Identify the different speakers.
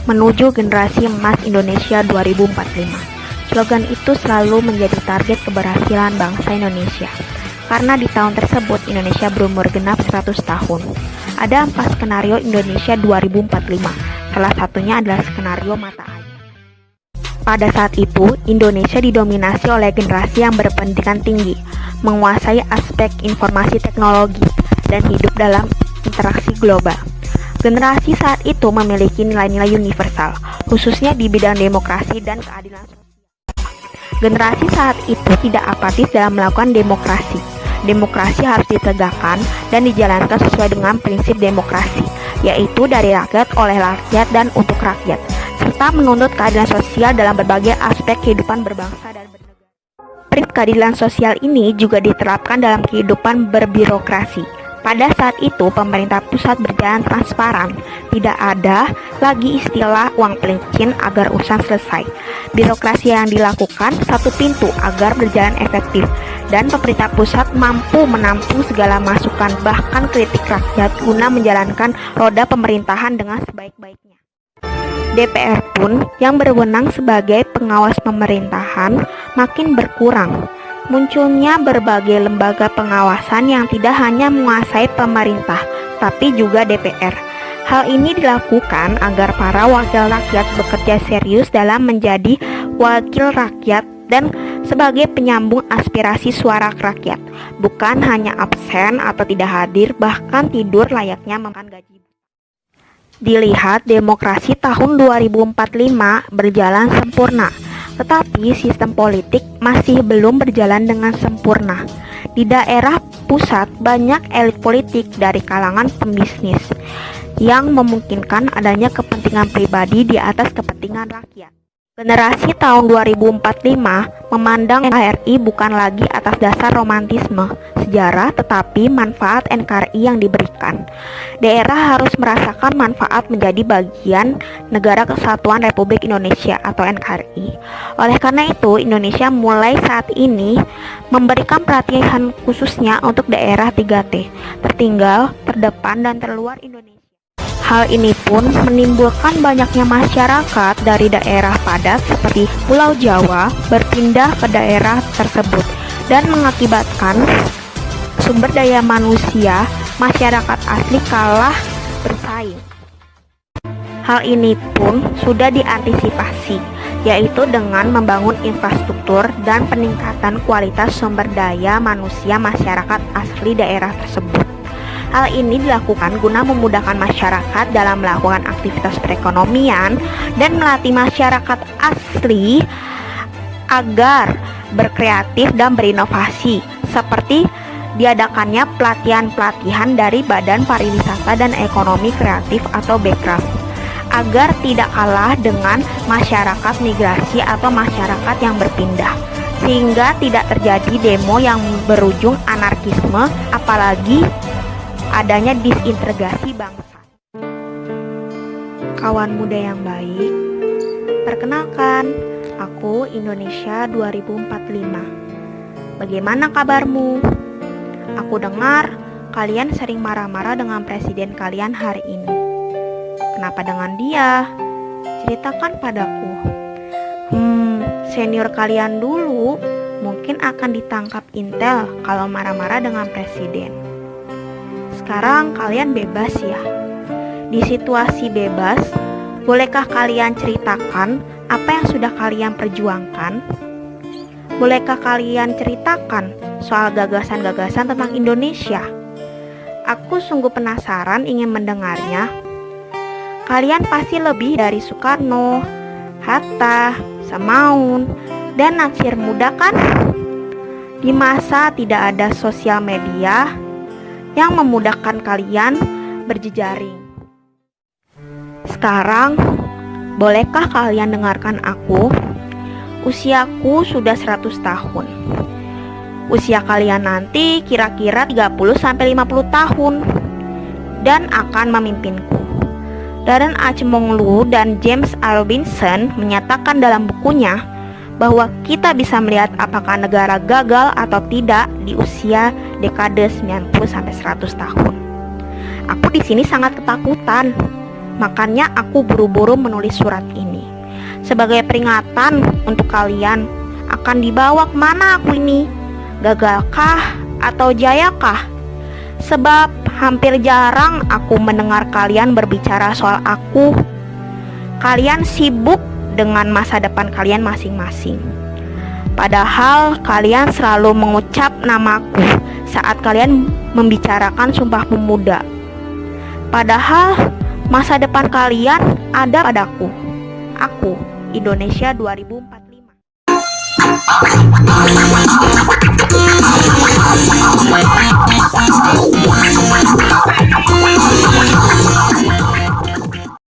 Speaker 1: menuju generasi emas Indonesia 2045. Slogan itu selalu menjadi target keberhasilan bangsa Indonesia. Karena di tahun tersebut Indonesia berumur genap 100 tahun. Ada 4 skenario Indonesia 2045. Salah satunya adalah skenario mata air. Pada saat itu, Indonesia didominasi oleh generasi yang berpendidikan tinggi, menguasai aspek informasi teknologi, dan hidup dalam interaksi global. Generasi saat itu memiliki nilai-nilai universal, khususnya di bidang demokrasi dan keadilan sosial. Generasi saat itu tidak apatis dalam melakukan demokrasi. Demokrasi harus ditegakkan dan dijalankan sesuai dengan prinsip demokrasi, yaitu dari rakyat, oleh rakyat, dan untuk rakyat, serta menuntut keadilan sosial dalam berbagai aspek kehidupan berbangsa dan bernegara. Prinsip keadilan sosial ini juga diterapkan dalam kehidupan berbirokrasi. Pada saat itu, pemerintah pusat berjalan transparan. Tidak ada lagi istilah uang pelicin agar urusan selesai. Birokrasi yang dilakukan satu pintu agar berjalan efektif. Dan pemerintah pusat mampu menampung segala masukan, bahkan kritik rakyat guna menjalankan roda pemerintahan dengan sebaik-baiknya. DPR pun yang berwenang sebagai pengawas pemerintahan makin berkurang. Munculnya berbagai lembaga pengawasan yang tidak hanya menguasai pemerintah, tapi juga DPR. Hal ini dilakukan agar para wakil rakyat bekerja serius dalam menjadi wakil rakyat dan sebagai penyambung aspirasi suara rakyat, bukan hanya absen atau tidak hadir, bahkan tidur layaknya memakan gaji. Dilihat demokrasi tahun 2045 berjalan sempurna, tetapi sistem politik masih belum berjalan dengan sempurna. Di daerah pusat banyak elit politik dari kalangan pembisnis yang memungkinkan adanya kepentingan pribadi di atas kepentingan rakyat. Generasi tahun 2045 memandang NKRI bukan lagi atas dasar romantisme sejarah, tetapi manfaat NKRI yang diberikan. Daerah harus merasakan manfaat menjadi bagian Negara Kesatuan Republik Indonesia atau NKRI. Oleh karena itu, Indonesia mulai saat ini memberikan perhatian khususnya untuk daerah 3T, tertinggal, terdepan, dan terluar Indonesia. Hal ini pun menimbulkan banyaknya masyarakat dari daerah padat seperti Pulau Jawa berpindah ke daerah tersebut dan mengakibatkan sumber daya manusia masyarakat asli kalah bersaing. Hal ini pun sudah diantisipasi, yaitu dengan membangun infrastruktur dan peningkatan kualitas sumber daya manusia masyarakat asli daerah tersebut. Hal ini dilakukan guna memudahkan masyarakat dalam melakukan aktivitas perekonomian dan melatih masyarakat asli agar berkreatif dan berinovasi, seperti diadakannya pelatihan-pelatihan dari Badan Pariwisata dan Ekonomi Kreatif atau Bekraf, agar tidak kalah dengan masyarakat migrasi atau masyarakat yang berpindah, sehingga tidak terjadi demo yang berujung anarkisme, apalagi adanya disintegrasi bangsa. Kawan muda yang baik, perkenalkan, aku Indonesia 2045. Bagaimana kabarmu? Aku dengar kalian sering marah-marah dengan presiden kalian hari ini. Kenapa dengan dia? Ceritakan padaku. Senior kalian dulu mungkin akan ditangkap Intel kalau marah-marah dengan presiden. Sekarang kalian bebas ya. Di situasi bebas, bolehkah kalian ceritakan apa yang sudah kalian perjuangkan? Bolehkah kalian ceritakan soal gagasan-gagasan tentang Indonesia? Aku sungguh penasaran ingin mendengarnya. Kalian pasti lebih dari Soekarno, Hatta, Samaun, dan Natsir muda kan? Di masa tidak ada sosial media yang memudahkan kalian berjejaring. Sekarang, bolehkah kalian dengarkan aku? Usiaku sudah 100 tahun. Usia kalian nanti kira-kira 30-50 tahun dan akan memimpinku. Darren Acemoglu dan James A. Robinson menyatakan dalam bukunya bahwa kita bisa melihat apakah negara gagal atau tidak di usia dekade 90-100 tahun. Aku di sini sangat ketakutan. Makanya aku buru-buru menulis surat ini. Sebagai peringatan untuk kalian, akan dibawa kemana aku ini? Gagalkah atau jayakah? Sebab hampir jarang aku mendengar kalian berbicara soal aku. Kalian sibuk dengan masa depan kalian masing-masing. Padahal kalian selalu mengucap namaku saat kalian membicarakan Sumpah Pemuda. Padahal masa depan kalian ada padaku. Aku, Indonesia 2045.